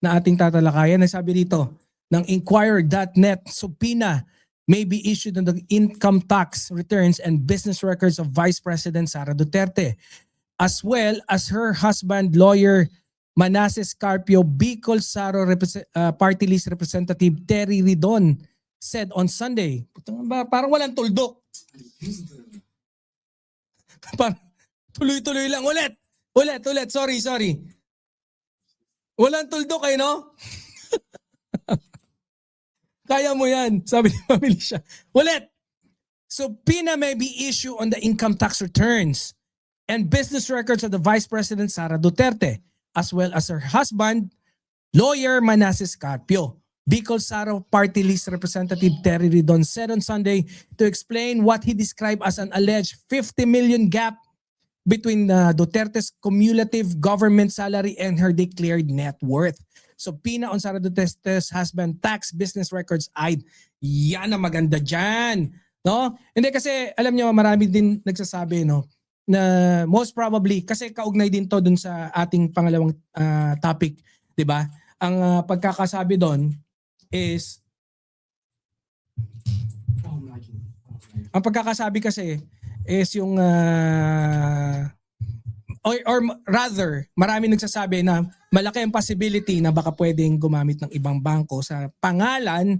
na ating tatalakayan. Nasabi dito ng Inquirer.net, subpoena may be issued on the income tax returns and business records of Vice President Sara Duterte, as well as her husband, lawyer Manasseh Carpio. Bicol Saro Party List Representative Terry Ridon said on Sunday, parang walang tuldok. Tuloy-tuloy lang. Ulit. Sorry. Walang tuldok eh, no? Kaya mo yan, sabi ni Pamilisya. Ulit. Subpoena may be issued on the income tax returns and business records of the Vice President Sara Duterte, as well as her husband, lawyer Manasseh Carpio. Bicol Saro Party List Representative Terry Ridon said on Sunday to explain what he described as an alleged 50 million gap between Duterte's cumulative government salary and her declared net worth. Subpoena on Sara Duterte's husband tax business records ay yan ang maganda dyan. No? Hindi kasi alam niyo marami din nagsasabi no na most probably kasi kaugnay din to dun sa ating pangalawang topic, 'di ba? Ang pagkakasabi doon is ang pagkakasabi kasi is yung or rather, marami nagsasabi na malaki ang possibility na baka pwedeng gumamit ng ibang bangko sa pangalan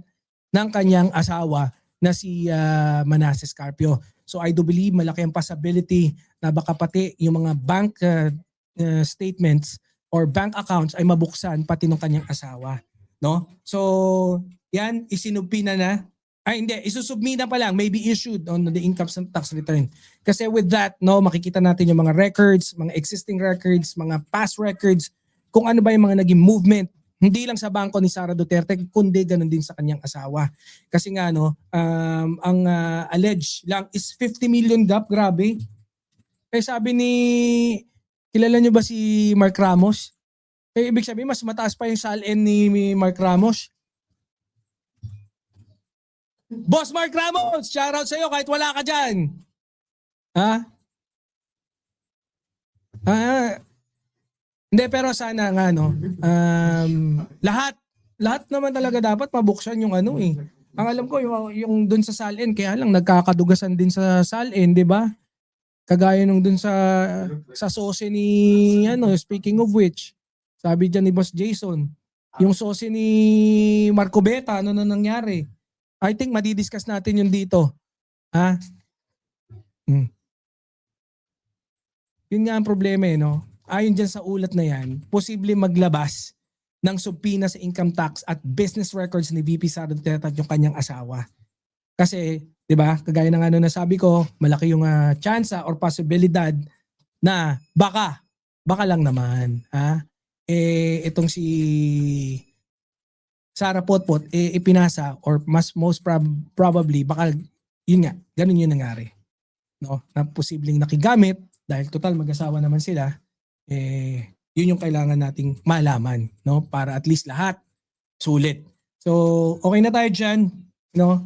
ng kanyang asawa na si Manasseh Carpio. So I do believe malaki ang possibility na baka pati yung mga bank statements or bank accounts ay mabuksan pati ng kanyang asawa. No? So yan, isinubpina na. Ay hindi, isusubmina pa lang, may be issued on the income tax return. Kasi with that, no, makikita natin yung mga records, mga existing records, mga past records, kung ano ba yung mga naging movement, hindi lang sa bangko ni Sara Duterte, kundi ganun din sa kanyang asawa. Kasi nga, no, ang alleged lang is 50 million gap, grabe. Eh sabi ni, kilala nyo ba si Mark Ramos? Eh ibig sabihin, mas mataas pa yung salin ni Mark Ramos. Boss Mark Ramos, shoutout sa iyo kahit wala ka dyan. Ha? Hindi, pero sana nga, no, lahat naman talaga dapat mabuksan yung ano eh. Ang alam ko, yung dun sa salin, kaya lang nagkakadugasan din sa salin, di ba? Kagaya nung dun sa sose ni, speaking of which, sabi dyan ni Boss Jason, yung sose ni Marco Beta, ano na nangyari? I think madidiscuss natin yun dito. Ha? Yun nga ang problema eh, no? Ayon dyan sa ulat na yan, posible maglabas ng subpoena sa income tax at business records ni VP Sara Duterte at yung kanyang asawa. Kasi, di ba, kagaya ng ano na sabi ko, malaki yung tsansa or posibilidad na baka lang naman, ha? Eh, itong si Sara Potpot ipinasa or most probably baka yun nga, ganun yung nangyari. No? Na posibleng nakigamit dahil total mag-asawa naman sila, yun yung kailangan nating malaman, no? Para at least lahat sulit. So, okay na tayo dyan, no?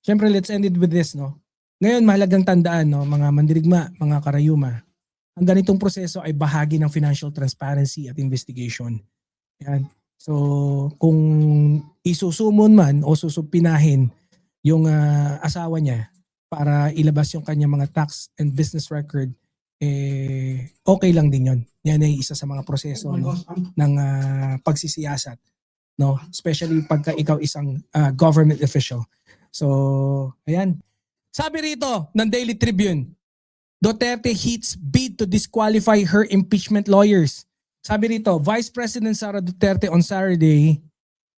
Syempre, let's end it with this, no? Ngayon, mahalagang tandaan, no, mga mandirigma, mga karayuma, ang ganitong proseso ay bahagi ng financial transparency at investigation. Yan. So, kung isusumon man o susupinahin yung asawa niya para ilabas yung kanyang mga tax and business record, okay lang din yun. Yan ay isa sa mga proseso, no, ng pagsisiyasat, no? Especially pagka ikaw isang government official. So, ayan. Sabi rito ng Daily Tribune, Duterte hits bid to disqualify her impeachment lawyers. Sabi rito, Vice President Sara Duterte on Saturday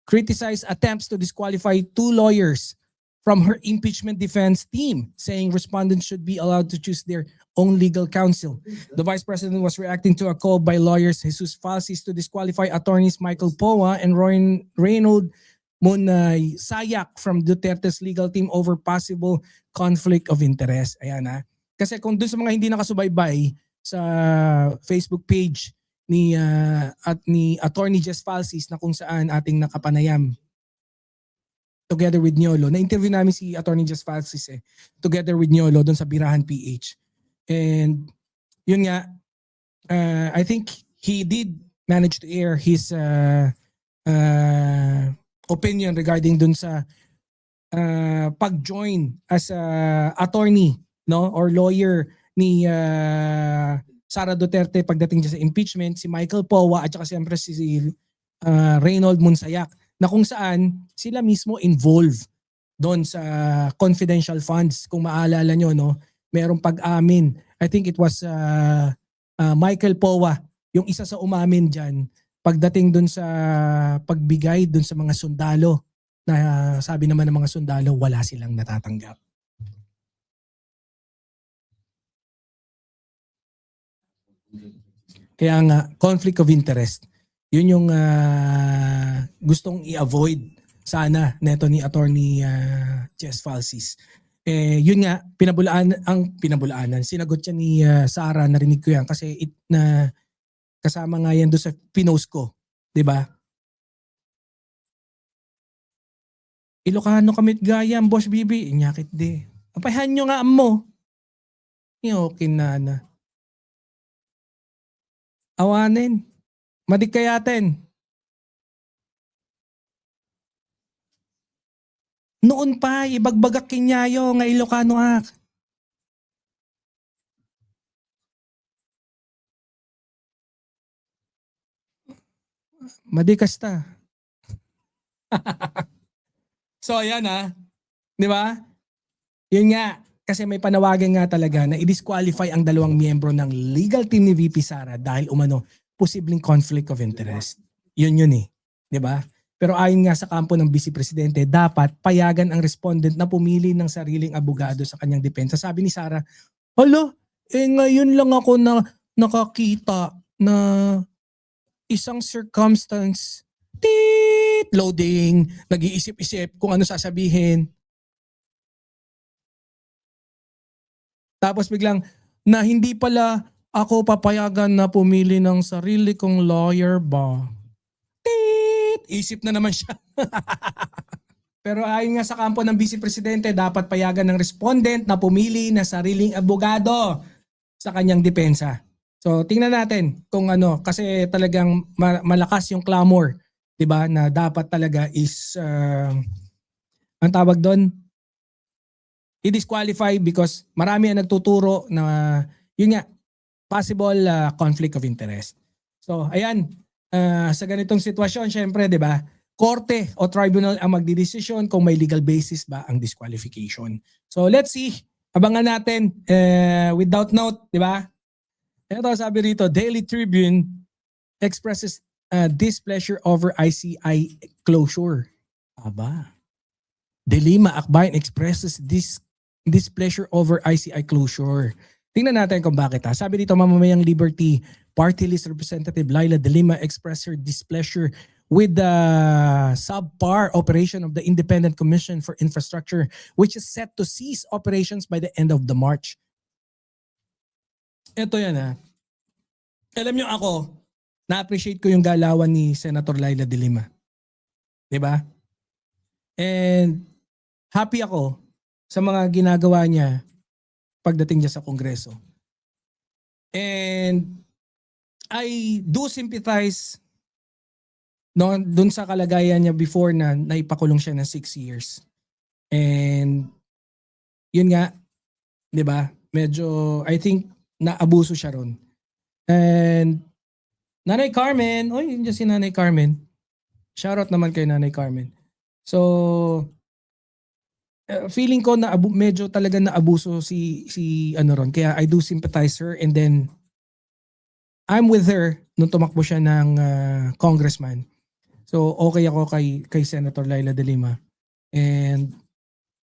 criticized attempts to disqualify 2 lawyers from her impeachment defense team, saying respondents should be allowed to choose their own legal counsel. The Vice President was reacting to a call by lawyers Jesus Falsis to disqualify attorneys Michael Poa and Reynold Munay Sayak from Duterte's legal team over possible conflict of interest. Ayan ha. Kasi kung dun sa mga hindi nakasubaybay sa Facebook page ni Attorney Jess Falsis na kung saan ating nakapanayam together with Niolo. Na-interview namin si Attorney Jess Falsis together with Niolo doon sa Birahan PH. And yun nga, I think he did managed to air his opinion regarding dun sa pag-join as a attorney, no, or lawyer ni Sara Duterte pagdating dyan sa impeachment, si Michael Powa at saka siyempre si Reynold Monsayak, na kung saan sila mismo involved doon sa confidential funds. Kung maalala nyo, no, merong pag-amin. I think it was Michael Powa, yung isa sa umamin dyan, pagdating doon sa pagbigay doon sa mga sundalo, na sabi naman ng mga sundalo, wala silang natatanggap. Kaya nga, conflict of interest. Yun yung gustong i-avoid sana neto ni Attorney Jess Falsis. Yun nga, pinabulaanan. Sinagot siya ni Sara, narinig ko yan kasi kasama nga yan doon sa pinost ko. 'Di ba? Ilocano kamit gayam, Boss Bibi. Inyakit di. Apayahan nyo nga mo. Okay na. Awanin. Madikayatin. Noon pa, ibagbagak kinyayo nga Ilocano ak. Madikas ta. So ayan di ba? Yun nga, kasi may panawagan nga talaga na i-disqualify ang dalawang miyembro ng legal team ni VP Sara dahil umano posibleng conflict of interest. Yun di ba? Pero ayon nga sa kampo ng Vice Presidente, dapat payagan ang respondent na pumili ng sariling abogado sa kanyang depensa. Sabi ni Sara, ngayon lang ako na nakakita na isang circumstance, loading, nag-iisip-isip kung ano sasabihin. Tapos biglang, na hindi pala ako papayagan na pumili ng sarili kong lawyer ba? Isip na naman siya. Pero ayon nga sa kampo ng Vice Presidente, dapat payagan ng respondent na pumili ng sariling abogado sa kanyang depensa. So tingnan natin kung kasi talagang malakas yung clamor, 'di ba, na dapat talaga is ang tawag doon, i-disqualify because marami ang nagtuturo na yun nga, possible conflict of interest. So ayan, sa ganitong sitwasyon, syempre 'di ba, korte o tribunal ang magdidesisyon kung may legal basis ba ang disqualification. So let's see, abangan natin without note, 'di ba? Ito sabi rito, Daily Tribune expresses displeasure over ICI closure. Aba. De Lima Akbayan expresses displeasure over ICI closure. Tingnan natin kung bakit Sabi dito, Mamamayang Liberty Party List Representative Laila De Lima expressed her displeasure with the subpar operation of the Independent Commission for Infrastructure, which is set to cease operations by the end of the March. Ito yan Alam nyo ako, na-appreciate ko yung galawan ni Senator Laila De Lima. Diba? And happy ako sa mga ginagawa niya pagdating niya sa Kongreso. And I do sympathize dun sa kalagayan niya before na naipakulong siya ng 6 years. And yun nga, di ba? Medyo, I think, naabuso siya ron. And Nanay Carmen, yun dyan si Nanay Carmen. Shoutout naman kay Nanay Carmen. So, feeling ko na medyo talaga naabuso si ron. Kaya I do sympathize her, and then I'm with her nung tumakbo siya ng congressman. So okay ako kay Senator Laila De Lima. And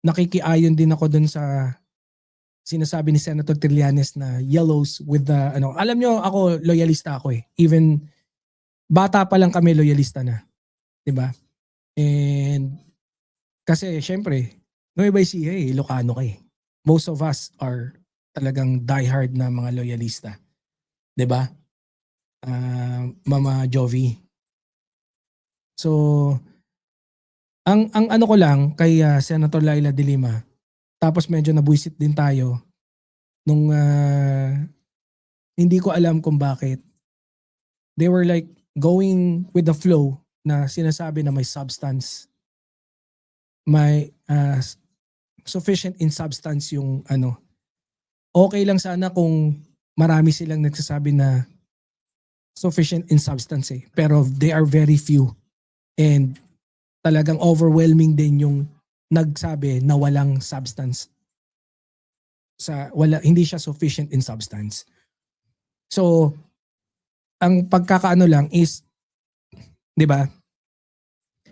nakikiayon din ako dun sa sinasabi ni Senator Trillanes na yellows with the alam nyo ako, loyalista ako Even bata pa lang kami, loyalista na. 'Di ba? And kasi syempre, Nueva Ecija Ilocano ka Most of us are talagang diehard na mga loyalista. 'Di ba? Mama Jovi. So ang ano ko lang kay Senator Laila De Lima, tapos medyo nabuisit din tayo nung hindi ko alam kung bakit. They were like going with the flow na sinasabi na may substance, may sufficient in substance yung ano. Okay lang sana kung marami silang nagsasabi na sufficient in substance eh. Pero they are very few. And talagang overwhelming din yung nagsabi na walang substance. Hindi siya sufficient in substance. So, ang pagkakaano lang is, 'di ba?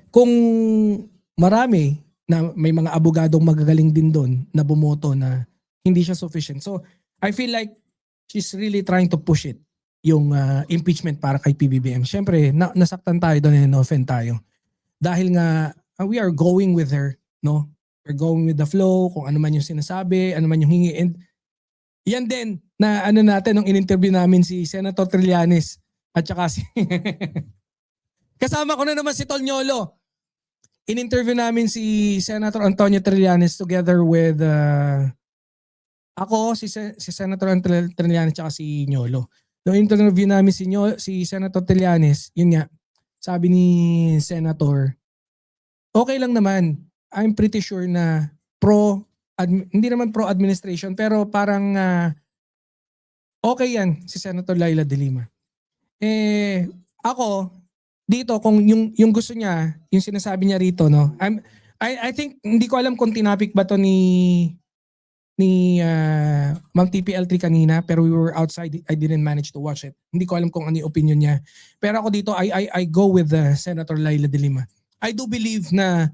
Kung marami na may mga abogadong magagaling din doon na bumoto na hindi siya sufficient. So, I feel like she's really trying to push it, yung impeachment para kay PBBM. Siyempre, nasaktan tayo doon and offend tayo. Dahil nga, we are going with her, no? We're going with the flow, kung ano man yung sinasabi, ano man yung hingi. And yan din, na ano natin, nung in-interview namin si Senator Trillanes at saka si... Kasama ko na naman si Tolñolo. In-interview namin si Senator Antonio Trillanes together with ako, si Senator Trillanes at saka si Ñolo. Nung interview namin si Senator Trillanes, yun nga, sabi ni Senator, okay lang naman. I'm pretty sure na hindi naman pro-administration, pero parang okay yan si Senator Laila de Lima. Ako, dito, kung yung gusto niya, yung sinasabi niya rito, no? I think, hindi ko alam kung tinapik ba to ni Ma'am TPL3 kanina, pero we were outside. I didn't manage to watch it. Hindi ko alam kung ano yung opinion niya. Pero ako dito, I go with Senator Laila de Lima. I do believe na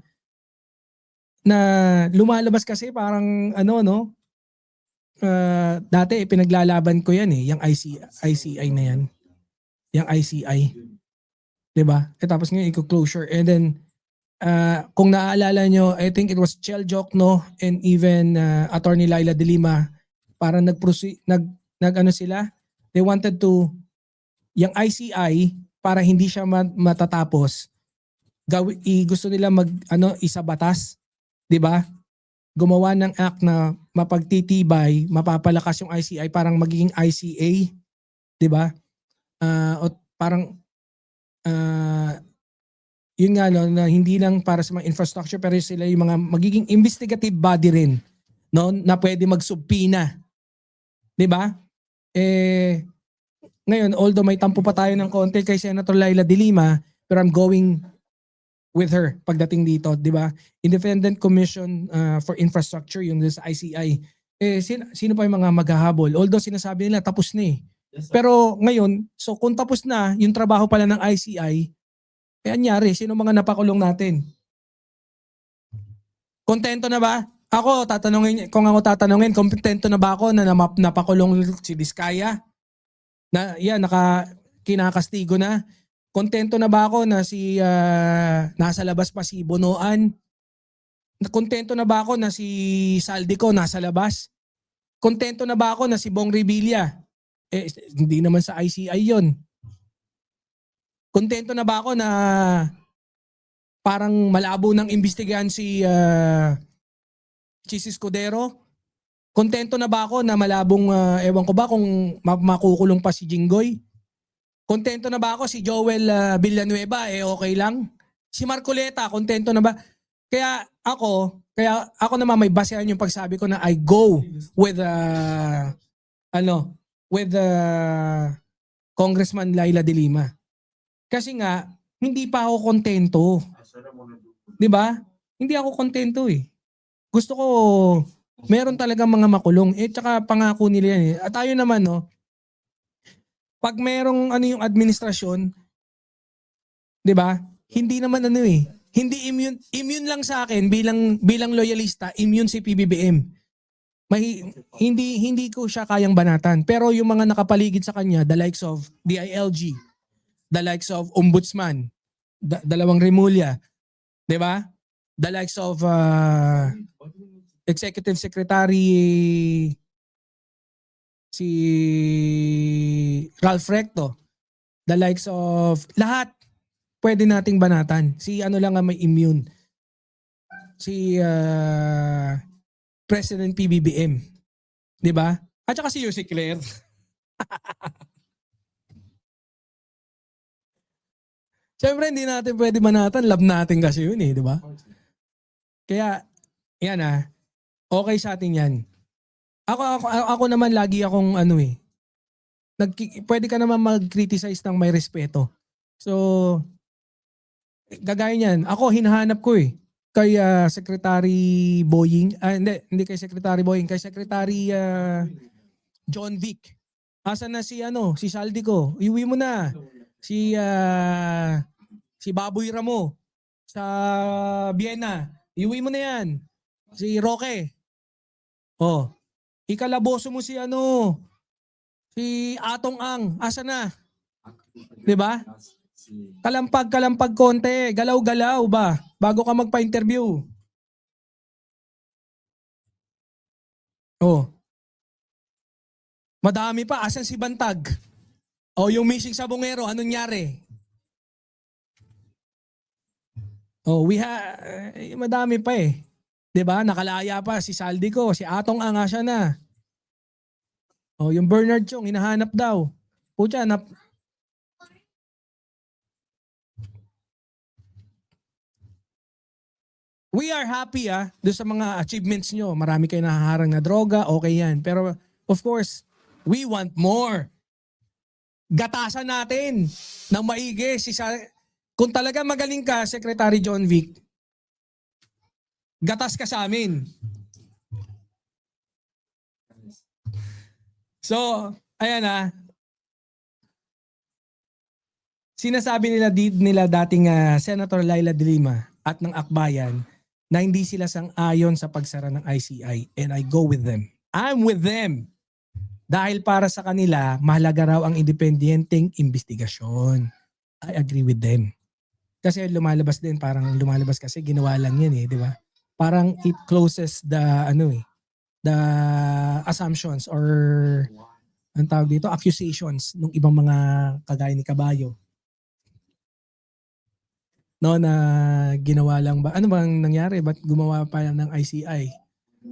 lumalabas kasi parang ano, no? Dati pinaglalaban ko yan eh, yung ICI na yan. Yung ICI. 'Di ba? Tapos ngayon i-closure. And then kung naaalala nyo, I think it was Chel Jokno and even Attorney Laila de Lima, parang nag-ano sila, they wanted to, yung ICI, para hindi siya matatapos, gusto nila isa batas, 'di ba? Gumawa ng act na mapagtitibay, mapapalakas yung ICI, parang magiging ICA, 'di ba? O parang yun nga, no, na hindi lang para sa mga infrastructure, pero sila yung mga magiging investigative body rin, no, na pwede magsubpina. 'Di ba? Ngayon, although may tampo pa tayo ng konti kay Senator Laila de Lima, pero I'm going with her pagdating dito, 'di ba? Independent Commission for Infrastructure, yung sa ICI. Sino pa yung mga maghahabol? Although sinasabi nila tapos na eh. Pero ngayon, so kung tapos na yung trabaho pala ng ICI, anyari, sino mga napakulong natin? Kontento na ba? Kung ako tatanungin, kontento na ba ako na napakulong si Diskaya? Na yan, kinakastigo na. Kontento na ba ako na nasa labas pa si Bonoan? Kontento na ba ako na si Saldico nasa labas? Kontento na ba ako na si Bong Revilla? Hindi naman sa ICI yon. Kontento na ba ako na parang malabo ng imbestigahan si Chis Escudero? Kontento na ba ako na malabong, ewan ko ba kung makukulong pa si Jinggoy? Kontento na ba ako si Joel Villanueva? Okay lang. Si Marcoleta, kontento na ba? Kaya ako naman may basehan yung pagsabi ko na I go with Congressman Laila de Lima. Kasi nga, hindi pa ako kontento. 'Di ba? Hindi ako kontento eh. Gusto ko, meron talaga mga makulong. Tsaka pangako nila yan eh. At tayo naman, no, pag merong yung administrasyon, 'di ba? Hindi naman hindi immune lang sa akin bilang loyalista, immune si PBBM. Hindi ko siya kayang banatan. Pero yung mga nakapaligid sa kanya, the likes of DILG, the likes of Ombudsman, dalawang Remulla, 'di ba? The likes of Executive Secretary si Ralph Recto, the likes of lahat pwede nating banatan. Si lang ang may immune. Si President PBBM, 'di ba? At saka si Yussi Claire. Siyempre, hindi natin pwede manatan. Love natin kasi yun eh, di ba? Kaya, yan okay sa atin yan. Ako naman lagi akong ano eh, pwede ka naman mag-criticize ng may respeto. So, gagaya niyan, ako hinahanap ko eh kay Secretary Boying, hindi kay Secretary Boying, kay Secretary John Vic. Asan na si Saldi ko? Iuwi mo na. Si Baboy Ramo sa Vienna. Iuwi mo na yan. Si Roque. Oh, ikalaboso mo si Atong Ang. Asan na? 'Di ba? Kalampag konti, galaw-galaw ba bago ka magpa-interview. Oh. Madami pa, asan si Bantag? Oh, yung missing sa Bungero, anong nangyari? Oh, madami pa eh. 'Di ba? Nakalaya pa si Saldi ko, si Atong Ang siya na. Oh, yung Bernard Chong hinahanap daw. Pucha, we are happy doon sa mga achievements nyo. Marami kayo nahaharang na droga, okay yan. Pero of course, we want more. Gatasan natin ng maigi. Kung talaga magaling ka, Secretary John Vic, gatas ka sa amin. So, ayan sinasabi nila dating Senator Laila de Lima at ng Akbayan na hindi sila sang-ayon sa pagsara ng ICI, and I go with them. I'm with them. Dahil para sa kanila, mahalaga raw ang independenteng investigasyon. I agree with them. Kasi parang lumalabas kasi ginawa lang yan di ba? Parang it closes the assumptions or ang tawag dito, accusations ng ibang mga kagaya ni Kabayo. No, na ginawa lang ba? Ano bang nangyari? Ba't gumawa pa ng ICI?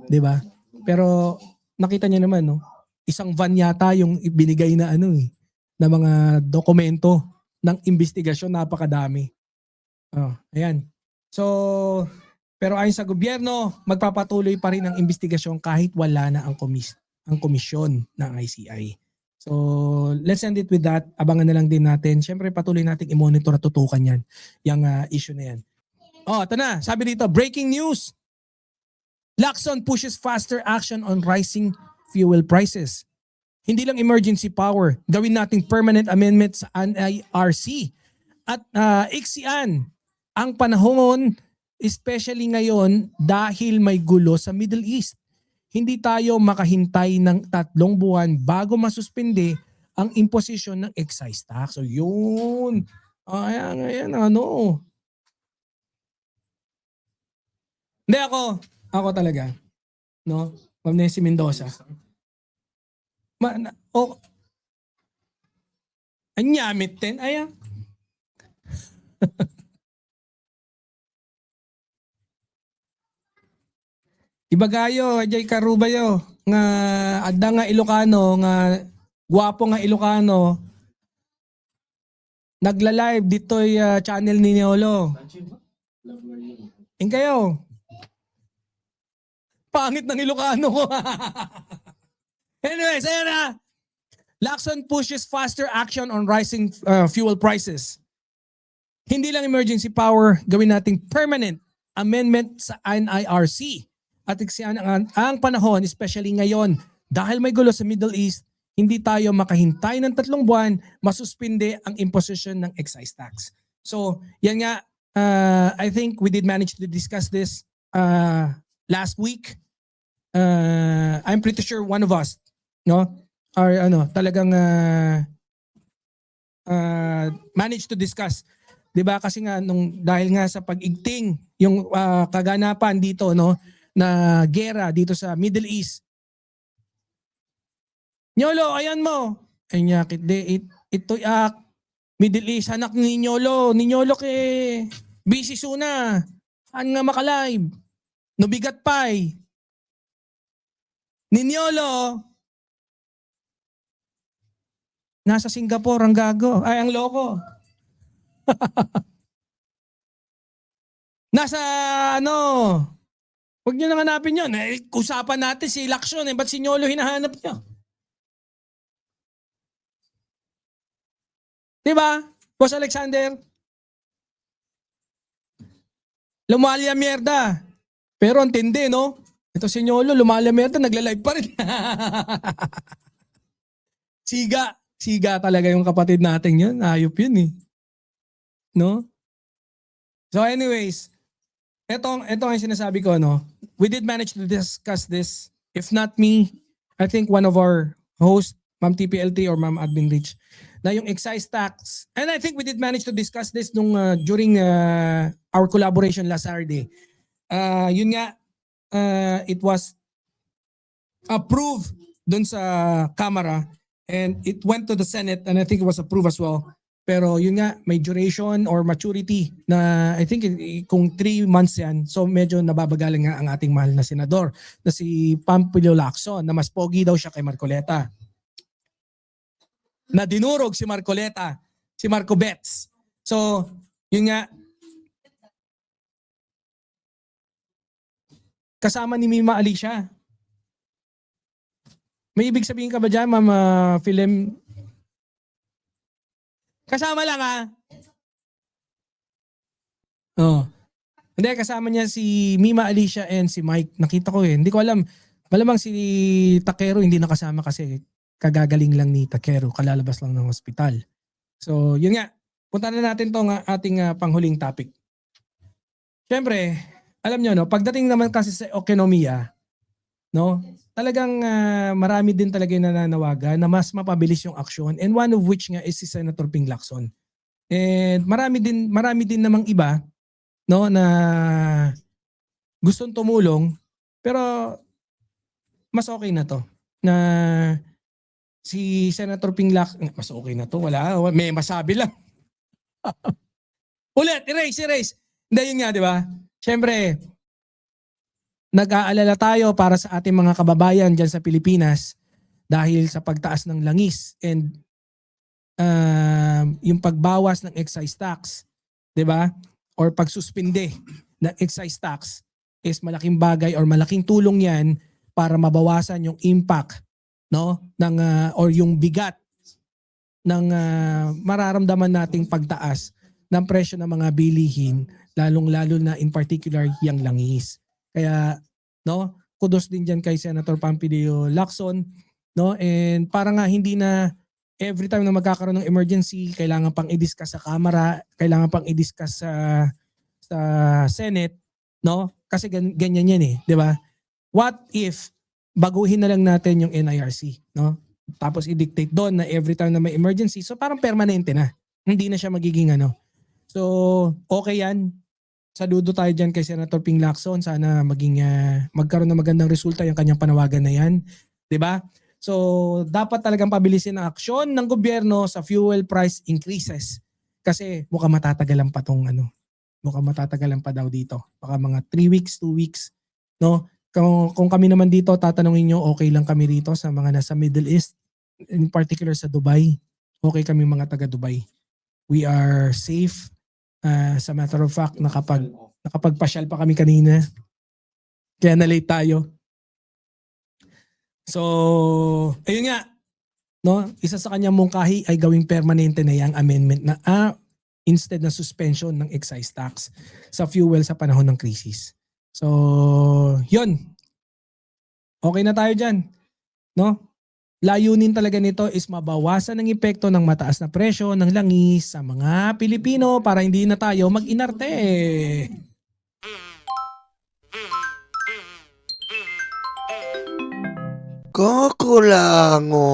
'Di ba? Pero nakita niyo naman isang van yata yung ibinigay na na mga dokumento ng investigasyon, napakadami. Ayan. So, pero ayon sa gobyerno, magpapatuloy pa rin ang investigasyon kahit wala na ang komisyon ng ICI. So, let's end it with that. Abangan na lang din natin. Siyempre, patuloy nating i-monitor at tutukan yan, yung issue na yan. Ito na. Sabi dito, breaking news. Lacson pushes faster action on rising fuel prices. Hindi lang emergency power. Gawin nating permanent amendment sa NIRC. At iksian ang panahon, especially ngayon dahil may gulo sa Middle East. Hindi tayo makahintay ng 3 buwan bago masuspende ang imposition ng excise tax. So yun. Ayan. Hindi ako talaga. No? Ma'am Nessie Mendoza. Anyamit din. Ayan. Ibagayo, ajay karubayo nga adda nga Ilocano nga gwapo nga Ilocano nagla-live dito'y channel ni Niolo. Kayo. Pangit ng Ilocano ko. Anyway, sayang Lacson pushes faster action on rising fuel prices. Hindi lang emergency power, gawin nating permanent amendment sa NIRC. At ang panahon, especially ngayon, dahil may gulo sa Middle East, hindi tayo makahintay ng 3 buwan, masuspinde ang imposition ng excise tax. So, yan nga, I think we did manage to discuss this last week. I'm pretty sure one of us, talagang managed to discuss. 'Di ba? Kasi nga dahil nga sa pag-igting yung kaganapan dito na gera dito sa Middle East. Nyolo, ayan mo. Ay nyakit ito Middle East anak ni Nyolo. Ni Nyolo kay busy suna. Saan nga makalive? Nubigat pay. Ni Nyolo nasa Singapore ang gago. Ay ang loko. Nasa ano, huwag nyo nang hanapin yun. Usapan natin si Lacson. Ba't si Nyolo hinahanap nyo? Diba? Boss Alexander? Lumalya mierda. Pero ang tindi, no? Ito si Nyolo, lumalya mierda, nagla-live pa rin. Siga. Siga talaga yung kapatid natin yun. Ayop yun eh. No? So anyways, ito ang sinasabi ko, no? We did manage to discuss this. If not me, I think one of our hosts, Ma'am TPLT or Ma'am Admin Rich, na yung excise tax. And I think we did manage to discuss this nung during our collaboration last Saturday. Yun nga, it was approved dun sa Kamara and it went to the Senate and I think it was approved as well. Pero yun nga, may duration or maturity na I think kung 3 months yan, so medyo nababagalan nga ang ating mahal na senador na si Pamphilio Lacson na mas pogi daw siya kay Marcoleta. Na dinurog si Marcoleta, si Marco Betts. So, yun nga, kasama ni Mima Alicia. May ibig sabihin ka ba dyan, Ma'am Philem? Kasama lang ha? Oh. Hindi, kasama niya si Mima Alicia and si Mike. Nakita ko eh. Hindi ko alam. Malamang si Takero hindi nakasama kasi kagagaling lang ni Takero. Kalalabas lang ng hospital. So, yun nga. Punta na natin tong ating panghuling topic. Siyempre, alam nyo, no, pagdating naman kasi sa ekonomiya, no, talagang marami din talaga yung nananawagan na mas mapabilis yung aksyon and one of which nga is si Senator Ping Lacson. And marami din namang iba, no, na gustong tumulong pero mas okay na to na si Senator Ping Lacson, mas okay na to, wala, may masabi lang. Ulit, erase. Hindi, yun nga, di ba? Siyempre, nag-aalala tayo para sa ating mga kababayan dyan sa Pilipinas dahil sa pagtaas ng langis and yung pagbawas ng excise tax, 'di ba? Or pagsuspinde ng excise tax is malaking bagay or malaking tulong 'yan para mabawasan yung impact, no, ng or yung bigat ng mararamdaman nating pagtaas ng presyo ng mga bilihin, lalong-lalo na in particular yung langis. Kaya, no, kudos din diyan kay Senator Pamphilio Lacson, no? And para nga hindi na every time na magkakaroon ng emergency, kailangan pang i-discuss sa Kamara, kailangan pang i-discuss sa Senate, no? Kasi ganyan yan eh, 'di ba? What if baguhin na lang natin yung NIRC, no? Tapos i-dictate doon na every time na may emergency, so parang permanente na. Hindi na siya magiging ano. So, okay yan. Saludo tayo dyan kay Senator Ping Lacson. Sana magkaroon ng magandang resulta yung kanyang panawagan na yan. 'Di ba? So, dapat talagang pabilisin ang aksyon ng gobyerno sa fuel price increases. Kasi mukhang matatagalan pa tong ano. Mukhang matatagalan pa daw dito. Baka mga 3 weeks, 2 weeks, no? Kung kami naman dito, tatanungin nyo, okay lang kami rito sa mga nasa Middle East, in particular sa Dubai. Okay kami mga taga Dubai. We are safe. Sa matter of fact, nakapagpasyal pa kami kanina. Kaya na-late tayo. So, ayun nga, no? Isa sa kanyang mungkahi ay gawing permanente na yung amendment na instead na suspension ng excise tax sa fuel sa panahon ng krisis. So, yun. Okay na tayo dyan. No? Layunin talaga nito is mabawasan ang epekto ng mataas na presyo ng langis sa mga Pilipino para hindi na tayo mag-inarte. Kukulango.